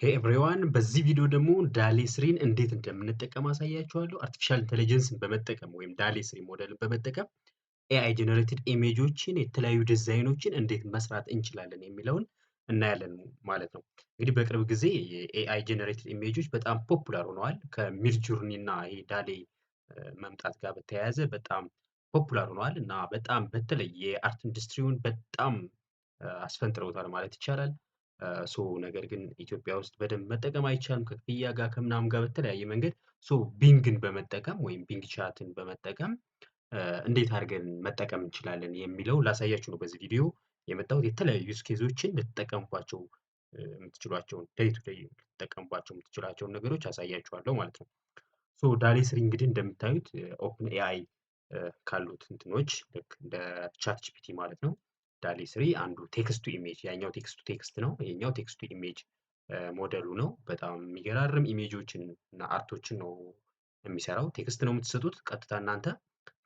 ሄይ ኤቭሪዋን በዚህ ቪዲዮ ደግሞ ዳሌ ስሪን እንዴት እንደምንጠቀም አሳያችኋለሁ። አርቲፊሻል ኢንተሊጀንስን በመጠቀም ወይም ዳሌ ስሪ ሞዴልን በመጠቀም ኤአይ ጀነሬትድ ኢሜጆችን የተለያዩ ዲዛይኖችን እንዴት መስራት እንችላለን የሚለውን እናያለን ማለት ነው። እንግዲህ በቅርብ ጊዜ የኤአይ ጀነሬትድ ኢሜጆች በጣም ፖፑላር ሆነዋል። ከሚድጆርኒ እና ይሄ ዳሌ መምጣት ጋር በተያያዘ በጣም ፖፑላር ሆነዋል እና በጣም በተለይ የአርት ኢንዱስትሪውን በጣም አስፈንጥረውታል ማለት ይቻላል። ነገር ግን ኢትዮጵያ ውስጥ በደንብ መጠቀም አይቻልም ከክፍያ ጋር ከምናምን ጋር በተለያየ መንገድ ቢንግን በመጠቀም ወይም ቢንግ ቻትን በመጠቀም እንዴት አድርገን መጠቀም እንችላለን የሚለው ላሳያችሁ ነው በዚህ ቪዲዮ የመጣሁት። የተለያዩ ዩዝ ኬዞችን ልትጠቀሙባቸው የምትችሏቸውን ዴይ ቱ ዴይ ልትጠቀሙባቸው የምትችሏቸውን ነገሮች አሳያችኋለሁ ማለት ነው። ዳሌ ስሪ እንግዲህ እንደምታዩት ኦፕን ኤአይ ካሉት እንትኖች ልክ እንደ ቻት ጂፒቲ ማለት ነው። ዳሌ ስሪ አንዱ ቴክስት ቱ ኢሜጅ፣ ያኛው ቴክስት ቱ ቴክስት ነው፣ ይሄኛው ቴክስት ቱ ኢሜጅ ሞዴሉ ነው። በጣም የሚገራርም ኢሜጆችን እና አርቶችን ነው የሚሰራው። ቴክስት ነው የምትሰጡት ቀጥታ እናንተ፣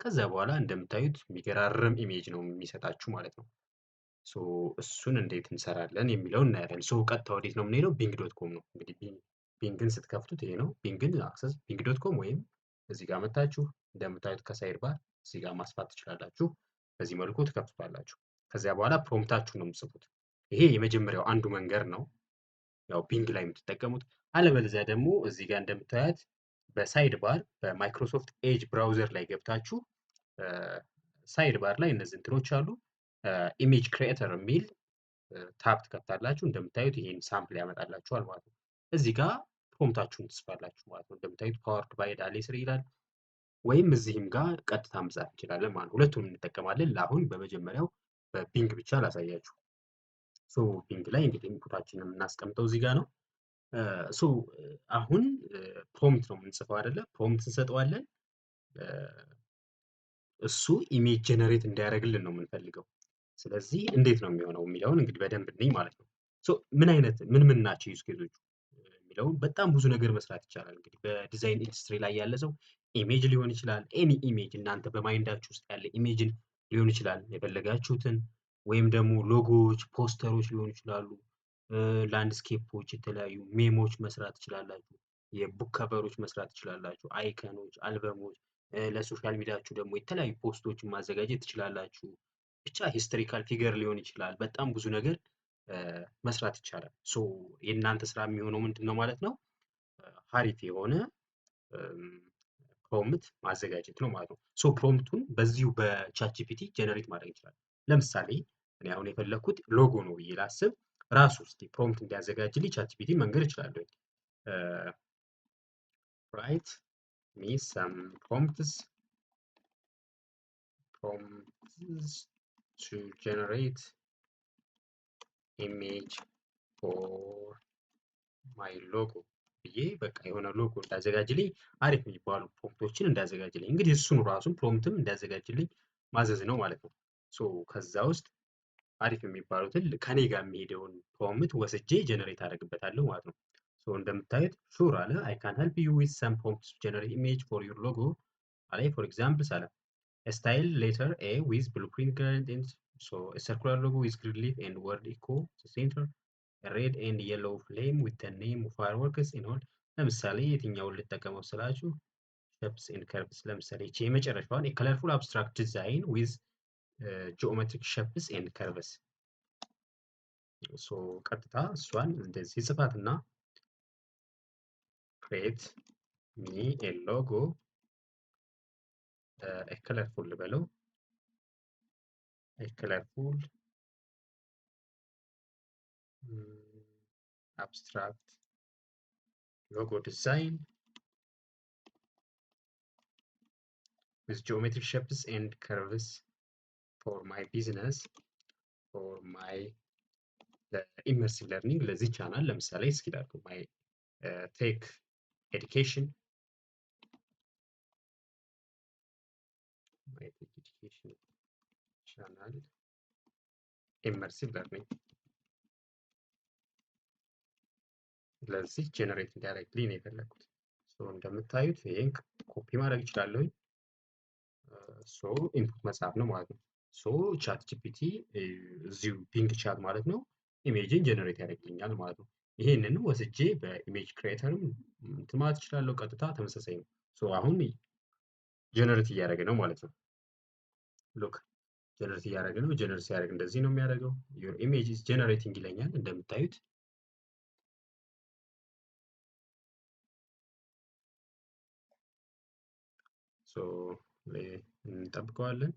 ከዛ በኋላ እንደምታዩት የሚገራርም ኢሜጅ ነው የሚሰጣችሁ ማለት ነው። እሱን እንዴት እንሰራለን የሚለውን እናያለን። ቀጥታ ወዴት ነው የምንሄደው? ቢንግ ዶት ኮም ነው እንግዲህ። ቢንግን ስትከፍቱት ይሄ ነው ቢንግን አክሰስ ቢንግ ዶት ኮም፣ ወይም እዚህ ጋር መታችሁ እንደምታዩት ከሳይድ ባር እዚህ ጋር ማስፋት ትችላላችሁ። በዚህ መልኩ ትከፍቱታላችሁ። ከዚያ በኋላ ፕሮምፕታችሁን ነው የምትጽፉት። ይሄ የመጀመሪያው አንዱ መንገድ ነው፣ ያው ቢንግ ላይ የምትጠቀሙት። አለበለዚያ ደግሞ እዚህ ጋር እንደምታያት በሳይድ ባር በማይክሮሶፍት ኤጅ ብራውዘር ላይ ገብታችሁ ሳይድ ባር ላይ እነዚህ እንትኖች አሉ። ኢሜጅ ክሪኤተር የሚል ታብ ትከፍታላችሁ። እንደምታዩት ይሄን ሳምፕል ያመጣላችኋል ማለት ነው። እዚህ ጋር ፕሮምፕታችሁን ትጽፋላችሁ ማለት ነው። እንደምታዩት ፓወርድ ባይ ዳሌ ስሪ ይላል። ወይም እዚህም ጋር ቀጥታ መጻፍ እንችላለን ማለት ነው። ሁለቱንም እንጠቀማለን። ለአሁን በመጀመሪያው በቢንግ ብቻ ላሳያችሁ። ቢንግ ላይ እንግዲህ ኢንፑታችንን የምናስቀምጠው እዚህ ጋር ነው። አሁን ፕሮምፕት ነው የምንጽፈው አይደለ? ፕሮምፕት እንሰጠዋለን። እሱ ኢሜጅ ጀነሬት እንዲያደርግልን ነው የምንፈልገው። ስለዚህ እንዴት ነው የሚሆነው የሚለውን እንግዲህ በደንብ እንይ ማለት ነው። ምን ናቸው ዩዝ ኬዞቹ የሚለውን በጣም ብዙ ነገር መስራት ይቻላል። እንግዲህ በዲዛይን ኢንዱስትሪ ላይ ያለ ሰው ኢሜጅ ሊሆን ይችላል፣ ኤኒ ኢሜጅ እናንተ በማይንዳችሁ ውስጥ ያለ ኢሜጅን ሊሆን ይችላል የፈለጋችሁትን፣ ወይም ደግሞ ሎጎዎች፣ ፖስተሮች ሊሆኑ ይችላሉ፣ ላንድስኬፖች፣ የተለያዩ ሜሞች መስራት ትችላላችሁ፣ የቡክ ከቨሮች መስራት ትችላላችሁ፣ አይከኖች፣ አልበሞች፣ ለሶሻል ሚዲያችሁ ደግሞ የተለያዩ ፖስቶችን ማዘጋጀት ትችላላችሁ። ብቻ ሂስቶሪካል ፊገር ሊሆን ይችላል። በጣም ብዙ ነገር መስራት ይቻላል። የእናንተ ስራ የሚሆነው ምንድን ነው ማለት ነው? ሀሪፍ የሆነ ፕሮምፕት ማዘጋጀት ነው ማለት ነው። ፕሮምፕቱን በዚሁ በቻት ጂፒቲ ጀነሬት ማድረግ ይችላል። ለምሳሌ እኔ አሁን የፈለግኩት ሎጎ ነው ብዬ ላስብ፣ ራሱ እስኪ ፕሮምፕት እንዲያዘጋጅልኝ ቻት ጂፒቲ መንገድ እችላለሁ። ራይት ሚ ሰም ፕሮምፕትስ to generate image for my logo ብዬ በቃ የሆነ ሎጎ እንዳዘጋጅልኝ አሪፍ የሚባሉ ፕሮምፕቶችን እንዳዘጋጅልኝ፣ እንግዲህ እሱን ራሱን ፕሮምፕትም እንዳዘጋጅልኝ ማዘዝ ነው ማለት ነው። ከዛ ውስጥ አሪፍ የሚባሉትን ከኔ ጋር የሚሄደውን ፕሮምፕት ወስጄ ጀነሬት አደርግበታለሁ ማለት ነው። እንደምታዩት ሹር አለ I can help you with some prompts to generate image for your logo አለ። for example አለ a style letter A with blueprint gradient, a circular logo with grid leaf and word echo the center, a red and yellow flame with the name of fireworks in all። ለምሳሌ የትኛውን ልጠቀመው ስላችሁ shapes and curves፣ ለምሳሌ እቺ የመጨረሻዋን a colorful abstract design with geometric shapes and curves። ቀጥታ እሷን እንደዚህ ጽፋትና create me a logo a colorful ልበለው a colorful abstract logo design with geometric shapes and curves for my business, for my immersive learning ለዚህ ቻናል ለምሳሌ እስኪ ላድርግ my tech education ቻናል immersive learning ለዚህ ጀነሬት እንዲያደርግልኝ ነው የፈለኩት። እንደምታዩት ይሄን ኮፒ ማድረግ እችላለሁ። ኢንፑት መጻፍ ነው ማለት ነው። ቻት ጂፒቲ እዚሁ ቢንግ ቻት ማለት ነው ኢሜጅን ጀነሬት ያደርግልኛል ማለት ነው። ይሄንን ወስጄ በኢሜጅ ክሬተርም እንትን ማለት እችላለሁ። ቀጥታ ተመሳሳይ ነው። ሶ አሁን ጀነሬት እያደረገ ነው ማለት ነው። ሉክ ጀነሬት እያደረገ ነው። ጀነሬት ሲያደርግ እንደዚህ ነው የሚያደርገው። ዩር ኢሜጅ ኢዝ ጀነሬቲንግ ይለኛል እንደምታዩት። ሶ እንጠብቀዋለን።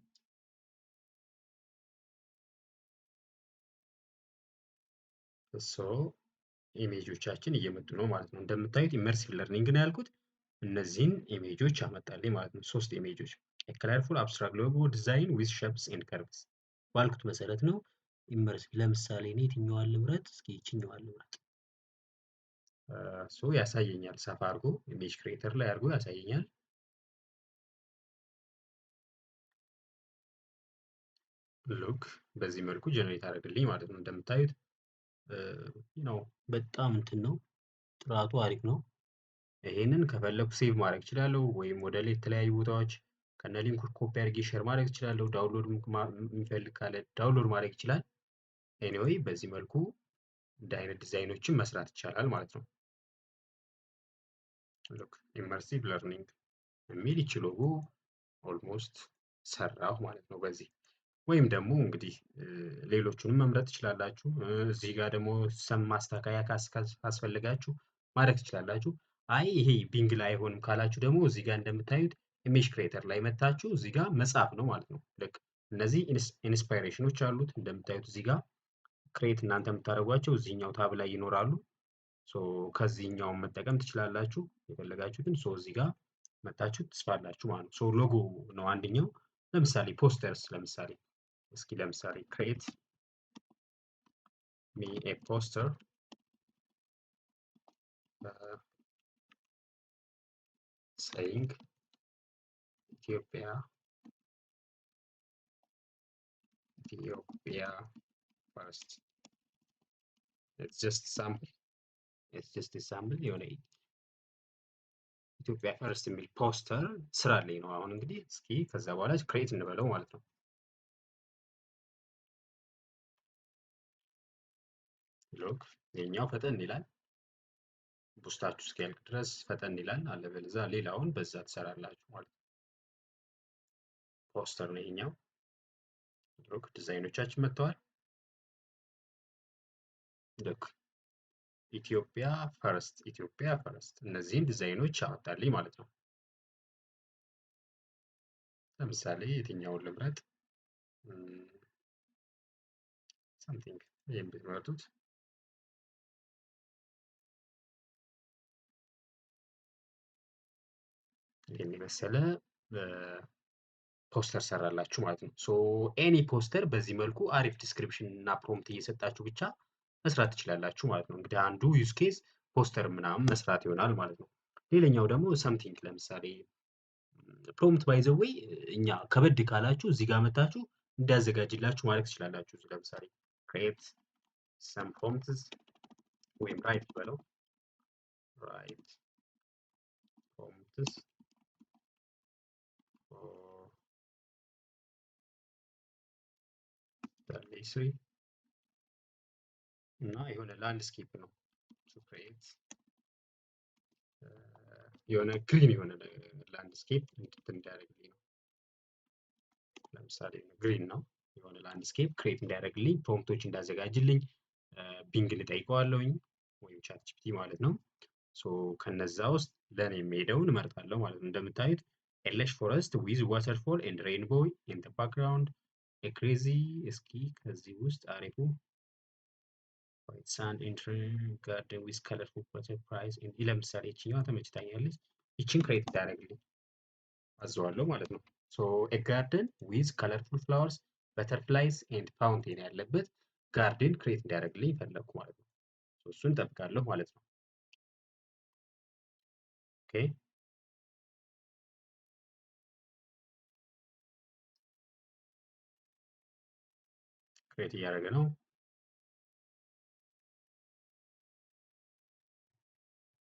ሶ ኢሜጆቻችን እየመጡ ነው ማለት ነው። እንደምታዩት ኢመርሲቭ ለርኒንግ ነው ያልኩት። እነዚህን ኢሜጆች አመጣልኝ ማለት ነው። 3 ኢሜጆች ከለርፉል አብስትራክት ሎጎ ዲዛይን ዊዝ ሼፕስ ኤንድ ከርቭስ ባልኩት መሰረት ነው። ኢመርሲቭ ለምሳሌ እኔ የትኛዋን ልምረጥ? እስኪ ይችኛዋን ልምረጥ። ሶ ያሳየኛል። ሰፋ አድርጎ ኢሜጅ ክሬተር ላይ አድርጎ ያሳየኛል። ሉክ በዚህ መልኩ ጀነሬት አደረግልኝ ማለት ነው። እንደምታዩት ነው በጣም እንትን ነው፣ ጥራቱ አሪፍ ነው። ይሄንን ከፈለኩ ሴቭ ማድረግ እችላለሁ፣ ወይም ወደ ላይ የተለያዩ ቦታዎች ከነ ሊንኩ ኮፒ አድርጌ ሼር ማድረግ እችላለሁ። ዳውንሎድ የሚፈልግ ካለ ዳውንሎድ ማድረግ ይችላል። ኤኒዌይ በዚህ መልኩ እንደ አይነት ዲዛይኖችን መስራት ይቻላል ማለት ነው። ሉክ ኢመርሲቭ ለርኒንግ የሚል ይቺ ሎጎ ኦልሞስት ሰራሁ ማለት ነው በዚህ። ወይም ደግሞ እንግዲህ ሌሎቹንም መምረጥ ትችላላችሁ። እዚህ ጋር ደግሞ ሰም ማስተካከያ ካስፈልጋችሁ ማድረግ ትችላላችሁ። አይ ይሄ ቢንግ ላይ አይሆንም ካላችሁ ደግሞ እዚህ ጋር እንደምታዩት ኢሜጅ ክሬተር ላይ መታችሁ እዚህ ጋር መጻፍ ነው ማለት ነው። ልክ እነዚህ ኢንስፓይሬሽኖች አሉት እንደምታዩት እዚህ ጋር ክሬት እናንተ የምታደርጓቸው እዚህኛው ታብ ላይ ይኖራሉ። ሶ ከዚህኛውን መጠቀም ትችላላችሁ የፈለጋችሁትን። ሶ እዚህ ጋር መታችሁ ትጽፋላችሁ ማለት ነው። ሶ ሎጎ ነው አንደኛው። ለምሳሌ ፖስተርስ፣ ለምሳሌ እስኪ ለምሳሌ ክሬት ሚ ኤ ፖስተር saying ኢትዮጵያ ፈርስት። it's just sample የሆነ ኢትዮጵያ ፈርስት የሚል ፖስተር ስራልኝ ነው። አሁን እንግዲህ እስኪ ከዛ በኋላ ክሬት እንበለው ማለት ነው። ሎክ የኛው ፈጠን ይላል። ቡስታችሁ እስኪያልቅ ድረስ ፈጠን ይላል። አለበለዚያ ሌላውን በዛ ትሰራላችሁ ማለት ነው። ፖስተር ነው ይሄኛው። ሎክ ዲዛይኖቻችን መጥተዋል። ሎክ ኢትዮጵያ ፈርስት እነዚህን ዲዛይኖች አወጣልኝ ማለት ነው። ለምሳሌ የትኛውን ልምረጥ? ሳምቲንግ ይሄን ብትመርጡት ይሄን የመሰለ ፖስተር ሰራላችሁ ማለት ነው። ሶ ኤኒ ፖስተር በዚህ መልኩ አሪፍ ዲስክሪፕሽን እና ፕሮምፕት እየሰጣችሁ ብቻ መስራት ትችላላችሁ ማለት ነው። እንግዲህ አንዱ ዩዝ ኬዝ ፖስተር ምናምን መስራት ይሆናል ማለት ነው። ሌላኛው ደግሞ ሰምቲንግ ለምሳሌ ፕሮምፕት ባይ ዘ ዌይ እኛ ከበድ ካላችሁ እዚህ ጋር መታችሁ እንዲያዘጋጅላችሁ ማድረግ ትችላላችሁ። ለምሳሌ ክሬት ሰም ፕሮምፕትስ ወይም ራይት በለው ራይት ፕሮምፕትስ ዳሌ እና የሆነ ላንድስኬፕ ነው ክሬት የሆነ ግሪን የሆነ ላንድስኬፕ እንዲያደርግልኝ ነው። ለምሳሌ ግሪን ነው የሆነ ላንድስኬፕ ክሬት እንዲያደርግልኝ ፕሮምፕቶች እንዳዘጋጅልኝ ቢንግ ልጠይቀዋለሁኝ ወይም ቻት ጂፒቲ ማለት ነው። ሶ ከነዛ ውስጥ ለኔ የሚሄደውን እመርጣለሁ ማለት ነው። እንደምታዩት ኤለሽ ፎረስት ዊዝ ዋተርፎል ኤንድ ሬንቦው ኢን ዘ ባክግራውንድ ክሬዚ። እስኪ ከዚህ ውስጥ አሪፉ ሳንድ ጋርደን ዊዝ ከለርፉል በተርፍላይስ ለምሳሌ ይችኛዋ ተመችታኛለች። ይችን ክሬት ታደርግልኝ አዘዋለሁ ማለት ነው። ሶ ኤ ጋርደን ዊዝ ከለርፉል ፍላወርስ በተርፍላይስ ኤንድ ፋውንቴን ያለበት ጋርደን ክሬት እንዲያደርግልኝ ፈለግኩ ማለት ነው። እሱን ጠብቃለሁ ማለት ነው። ኦኬ ክሬት እያደረገ ነው።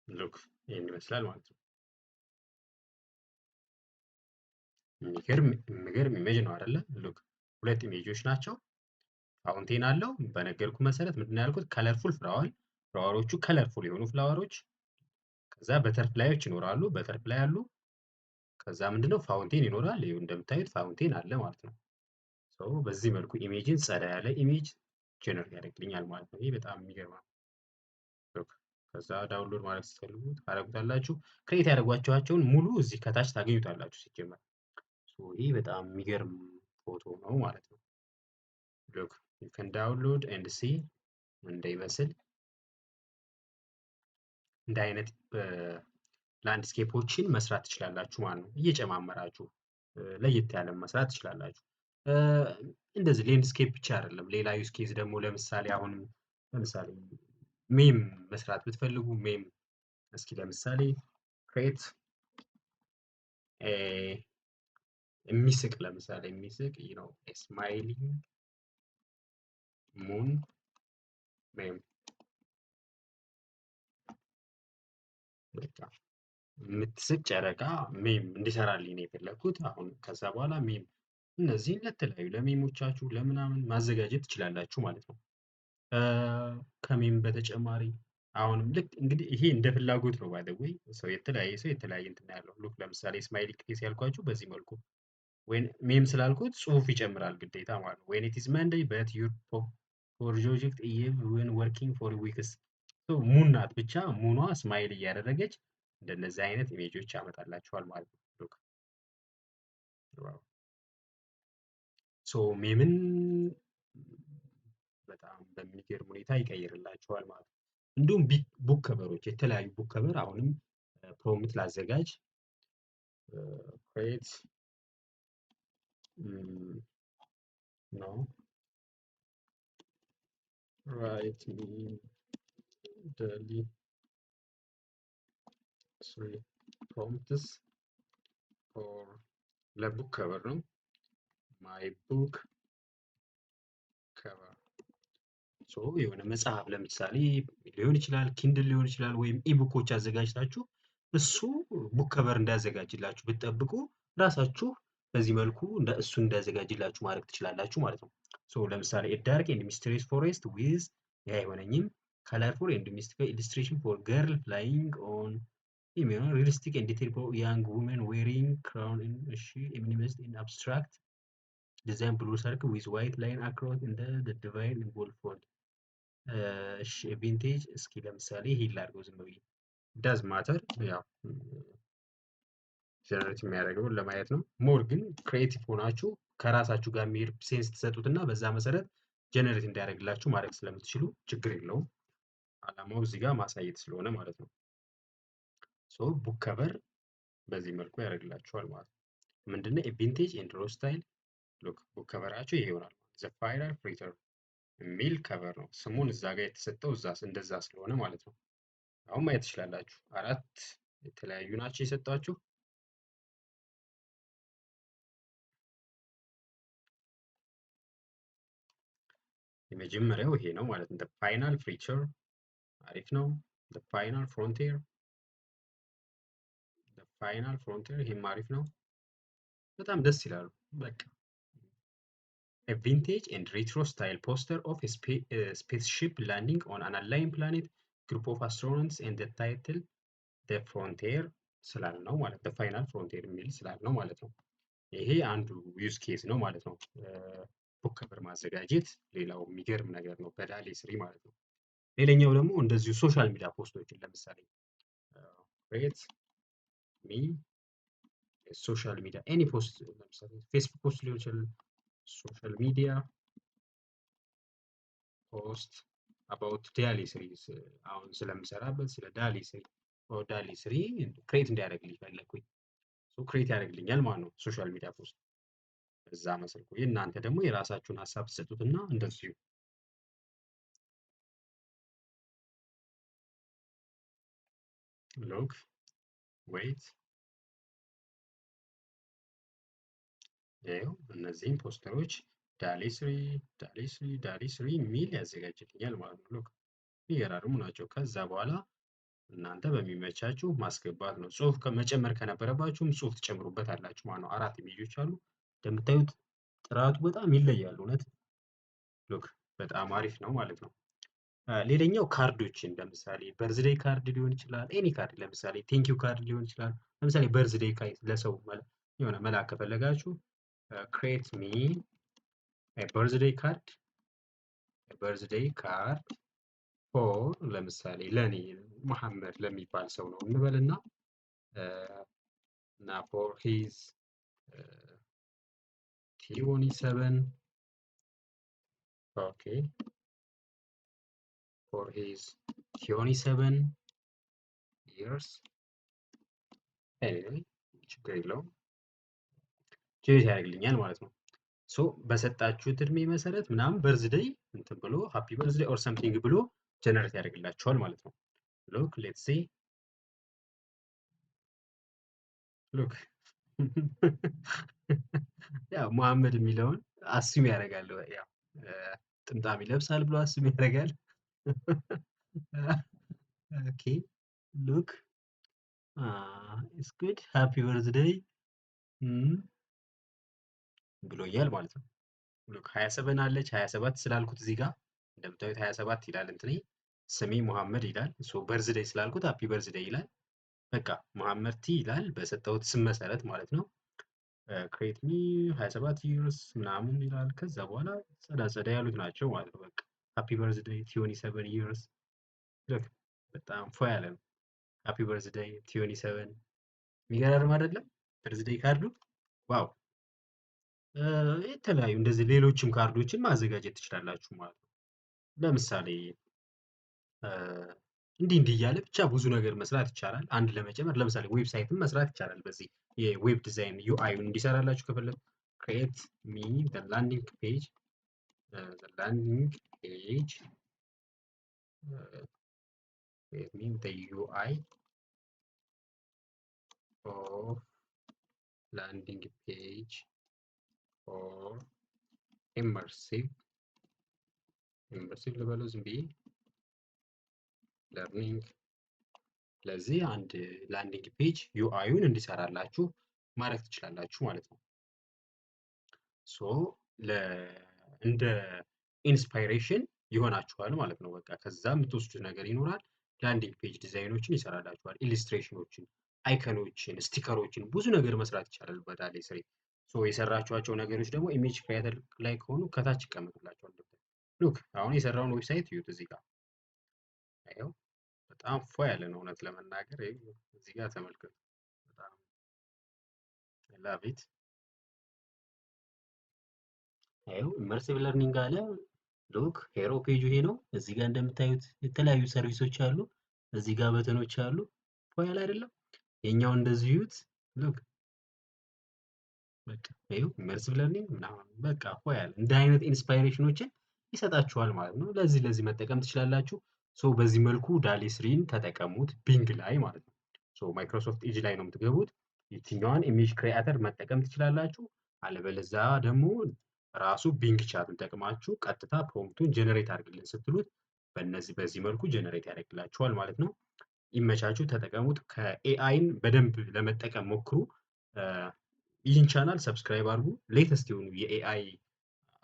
ሉክ ይህን ይመስላል ማለት ነው። የሚገርም ኢሜጅ ነው አይደለ? ሉክ 2 ኢሜጆች ናቸው። ፋውንቴን አለው። በነገርኩ መሰረት ምንድን ነው ያልኩት? ከለርፉል ፍላወር ፍላወሮቹ ከለርፉል የሆኑ ፍላወሮች፣ ከዛ በተርፍላዮች ይኖራሉ። በተርፍላይ አሉ። ከዛ ምንድነው ፋውንቴን ይኖራል። ይኸው እንደምታዩት ፋውንቴን አለ ማለት ነው። በዚህ መልኩ ኢሜጅን ጸዳ ያለ ኢሜጅ ጀነሬት ያደርግልኛል ማለት ነው። ይህ በጣም የሚገርም ነው። ከዛ ዳውንሎድ ማድረግ ስትፈልጉ ታደርጉታላችሁ። ክሬት ያደርጓቸዋቸውን ሙሉ እዚህ ከታች ታገኙታላችሁ ሲጀመር። ይህ በጣም የሚገርም ፎቶ ነው ማለት ነው። ሉክ ዩ ካን ዳውንሎድ ኤንድ ሲ እንደይመስል እንደ አይነት ላንድስኬፖችን መስራት ትችላላችሁ ማለት ነው። እየጨማመራችሁ ለየት ያለ መስራት ትችላላችሁ። እንደዚህ ሌንድስኬፕ ብቻ አይደለም። ሌላ ዩዝ ኬዝ ደግሞ ለምሳሌ አሁንም ለምሳሌ ሜም መስራት ብትፈልጉ ሜም እስኪ ለምሳሌ ክሬት የሚስቅ ለምሳሌ የሚስቅ ነው ስማይሊንግ ሙን ሜም በቃ የምትስቅ ጨረቃ ሜም እንዲሰራልኝ ነው የፈለግኩት። አሁን ከዛ በኋላ ሜም እነዚህን ለተለያዩ ለሜሞቻችሁ ለምናምን ማዘጋጀት ትችላላችሁ ማለት ነው። ከሜም በተጨማሪ አሁንም ልክ እንግዲህ ይሄ እንደ ፍላጎት ነው። ባይ ዘ ዌይ ሰው የተለያየ እንትን ያለው ሉክ ለምሳሌ ስማይሊ ኬስ ያልኳችሁ በዚህ መልኩ ወይን ሜም ስላልኩት ጽሁፍ ይጨምራል ግዴታ ማለት ነው። ዌን ኢት ኢዝ መንዴይ በት ዩር ፕሮጀክት ኢቭ ዌን ወርኪንግ ፎር ዊክስ ሙን ናት ብቻ ሙኗ ስማይል እያደረገች እንደነዚህ አይነት ኢሜጆች ያመጣላችኋል ማለት ነው። ሉክ ሜምን በጣም በሚገርም ሁኔታ ይቀይርላችኋል ማለት ነው። እንዲሁም ቡክ ከቨሮች የተለያዩ ቡክ ከቨር አሁንም ፕሮምፕት ላዘጋጅ create no write me daily 3 prompts for ለቡክ ከቨር ነው my book cover የሆነ መጽሐፍ ለምሳሌ ሊሆን ይችላል ኪንድል ሊሆን ይችላል ወይም ኢቡኮች አዘጋጅታችሁ እሱ ቡክ ከቨር እንዳያዘጋጅላችሁ ብትጠብቁ ራሳችሁ በዚህ መልኩ እሱ እንዳያዘጋጅላችሁ ማድረግ ትችላላችሁ ማለት ነው። ለምሳሌ ዳርክ ኤንድ ሚስተሪየስ ፎሬስት ዊዝ ያ አይሆነኝም ከለርፉል ኤንድ ሚስቲካል ኢሉስትሬሽን ፎር ገርል ፍላይንግ ኦን የሚሆነው ሪሊስቲክ ኤንድ ዲቴል ፎር ያንግ ውመን ዌሪንግ ክራውን እሺ ሚኒመሊስት ኤንድ አብስትራክት ዲዛይን ብሉ ሰርክል ዊዝ ዋይት ላይን አክሮስ ኢን ዘ ዲቫይን ኢንቮልቭ ፎልድ እሺ ቪንቴጅ እስኪ ለምሳሌ ይሄን ላድርገው ዝም ብዬ ዳዝ ማተር ያው ጀነሬት የሚያደርገውን ለማየት ነው። ሞር ግን ክሬቲቭ ሆናችሁ ከራሳችሁ ጋር የሚሄድ ሴንስ ትሰጡትና በዛ መሰረት ጀነሬት እንዲያደርግላችሁ ማድረግ ስለምትችሉ ችግር የለውም። አላማው እዚህ ጋር ማሳየት ስለሆነ ማለት ነው። ቡክ ከቨር በዚህ መልኩ ያደርግላችኋል ማለት ነው። ምንድነው ቪንቴጅ ኤንድ ሮ ስታይል ሉክ ቡክ ከቨራችሁ ይሄ ይሆናል። ዘ ፋይናል ፍሪተር የሚል ከቨር ነው። ስሙን እዛ ጋር የተሰጠው እንደዛ ስለሆነ ማለት ነው። አሁን ማየት ትችላላችሁ። 4 የተለያዩ ናቸው የሰጣችሁ። የመጀመሪያው ይሄ ነው ማለት ነው። ፋይናል ፍሪቸር አሪፍ ነው። ፋይናል ፍሮንቲር ይሄም አሪፍ ነው። በጣም ደስ ይላሉ። በቃ a vintage and retro style poster of a spaceship landing on an alien planet group of astronauts and the title the frontier ስላልነው ማለት the final frontier የሚል ስላልነው ማለት ነው። ይሄ አንዱ ዩዝ ኬዝ ነው ማለት ነው። ቡክ ከቨር ማዘጋጀት ሌላው የሚገርም ነገር ነው በዳሌ ስሪ ማለት ነው። ሌላኛው ደግሞ እንደዚሁ ሶሻል ሚዲያ ፖስቶችን ለምሳሌ create me ሶሻል ሚዲያ ኤኒ ፖስት ለምሳሌ ፌስቡክ ፖስት ሊሆን ይችላል ሶሻል ሚዲያ ፖስት አባውት ዳሌ ስሪ አሁን ስለምሰራበት ስለ ዳሌ ስሪ ዳሌ ስሪ ክሬት እንዲያደርግልኝ ፈለግኩኝ። ክሬት ያደርግልኛል ማለት ነው ሶሻል ሚዲያ ፖስት እዛ መሰልኩ። እናንተ ደግሞ የራሳችሁን ሀሳብ ትሰጡትና እንደዚሁ ሎግ ዌይት ይኸው እነዚህን ፖስተሮች ዳሌ ስሪ የሚል ያዘጋጅልኛል ማለት ነው። ሎክ የሚገራርሙ ናቸው። ከዛ በኋላ እናንተ በሚመቻችሁ ማስገባት ነው። ጽሁፍ ከመጨመር ከነበረባችሁም ጽሁፍ ትጨምሩበት አላችሁ ማለት ነው። 4 ኢሜጆች አሉ እንደምታዩት ጥራቱ በጣም ይለያል። እውነት ሎክ በጣም አሪፍ ነው ማለት ነው። ሌላኛው ካርዶችን ለምሳሌ በርዝዴይ ካርድ ሊሆን ይችላል። ኤኒ ካርድ ለምሳሌ ቴንኪው ካርድ ሊሆን ይችላል። ለምሳሌ በርዝዴይ ለሰው የሆነ መላክ ከፈለጋችሁ ክሬት ሚ በርዝዴይ ካርድ ፎር ለምሳሌ ለኔ መሐመድ ለሚባል ሰው ነው እንበልና እና ፎር ሂዝ 27 ኦኬ for his 27 years anyway ችግር የለውም ቼዝ ያደርግልኛል ማለት ነው። ሶ በሰጣችሁት እድሜ መሰረት ምናምን በርዝዴይ እንትን ብሎ ሃፒ በርዝዴይ ኦር ሰምቲንግ ብሎ ጀነሬት ያደርግላችኋል ማለት ነው። ሉክ ሌትስ ሲ ሉክ ያው መሐመድ የሚለውን አስዩም ያደርጋል። ያው ጥምጣም ይለብሳል ብሎ አስዩም ያደርጋል። ኦኬ ሉክ ኢትስ ጉድ ሃፒ በርዝዴይ ብሎኛል ማለት ነው። ሉክ 27 አለች 27 ስላልኩት እዚህ ጋር እንደምታዩት 27 ይላል እንትኔ ስሜ መሐመድ ይላል። ሶ በርዝዴይ ስላልኩት ሃፒ በርዝዴይ ይላል። በቃ መሐመድ ቲ ይላል በሰጠሁት ስም መሰረት ማለት ነው። ክሬት ሚ 27 ይርስ ምናምን ይላል። ከዛ በኋላ ጸዳ ያሉት ናቸው ማለት ነው። በቃ ሃፒ በርዝዴይ 27 ይርስ ሉክ በጣም ፎ ያለ ነው። ሃፒ በርዝዴይ 27 የሚገርም አይደለም? በርዝዴይ ካርዱ ዋው! የተለያዩ እንደዚህ ሌሎችም ካርዶችን ማዘጋጀት ትችላላችሁ ማለት ነው። ለምሳሌ እንዲህ እያለ ብቻ ብዙ ነገር መስራት ይቻላል። አንድ ለመጨመር ለምሳሌ ዌብሳይትም መስራት ይቻላል። በዚህ የዌብ ዲዛይን ዩአይውን እንዲሰራላችሁ ከፈለግ ክሬት ሚ ላንዲንግ ፔጅ create me the UI of landing page for immersive ልበለው ዝም ብዬ ለርኒንግ ለዚህ አንድ ላንዲንግ ፔጅ ዩአይውን እንዲሰራላችሁ ማድረግ ትችላላችሁ ማለት ነው። ሶ እንደ ኢንስፓይሬሽን ይሆናችኋል ማለት ነው። በቃ ከዛ የምትወስዱት ነገር ይኖራል። ላንዲንግ ፔጅ ዲዛይኖችን ይሰራላችኋል። ኢሊስትሬሽኖችን፣ አይከኖችን፣ ስቲከሮችን ብዙ ነገር መስራት ይቻላል በዳሌ ስሪ። ሶ የሰራችኋቸው ነገሮች ደግሞ ኢሜጅ ክሬተር ላይ ከሆኑ ከታች ይቀመጡላችኋል። ሉክ አሁን የሰራውን ዌብሳይት እዩት እዚህ ጋር አይው በጣም ፎ ያለ ነው። እውነት ለመናገር እዚህ ጋር ተመልከቱ። በጣም ላቭ ኢት አይው ኢመርሲቭ ለርኒንግ አለ። ሉክ ሄሮ ፔጁ ይሄ ነው። እዚህ ጋር እንደምታዩት የተለያዩ ሰርቪሶች አሉ። እዚህ ጋር በተኖች አሉ። ፎ ያለ አይደለም? የኛው እንደዚህ እዩት። ሉክ በቃ ይኸው ኢመርሲቭ ለርኒንግ ምናምን በቃ ፎ ያለ እንደ አይነት ኢንስፓይሬሽኖችን ይሰጣችኋል ማለት ነው። ለዚህ መጠቀም ትችላላችሁ። ሶ በዚህ መልኩ ዳሌ ስሪን ተጠቀሙት ቢንግ ላይ ማለት ነው። ሶ ማይክሮሶፍት ኢጅ ላይ ነው የምትገቡት። የትኛዋን ኢሜጅ ክሬአተር መጠቀም ትችላላችሁ። አለበለዛ ደግሞ ራሱ ቢንግ ቻትን ተጠቅማችሁ ቀጥታ ፕሮምፕቱን ጀነሬት አድርግልን ስትሉት በዚህ መልኩ ጀነሬት ያደርግላችኋል ማለት ነው። ይመቻችሁ፣ ተጠቀሙት። ከኤአይን በደንብ ለመጠቀም ሞክሩ። ይህን ቻናል ሰብስክራይብ አድርጉ። ሌተስት የሆኑ የኤአይ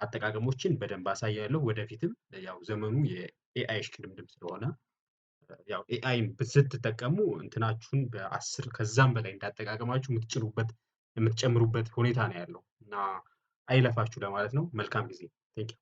አጠቃቀሞችን በደንብ አሳያለሁ። ወደፊትም ያው ዘመኑ የኤአይ ሽቅድምድም ስለሆነ ያው ኤአይን ስትጠቀሙ እንትናችሁን በ10 ከዛም በላይ እንዳጠቃቀማችሁ የምትጨምሩበት ሁኔታ ነው ያለው እና አይለፋችሁ ለማለት ነው። መልካም ጊዜ። ቴንክ ዩ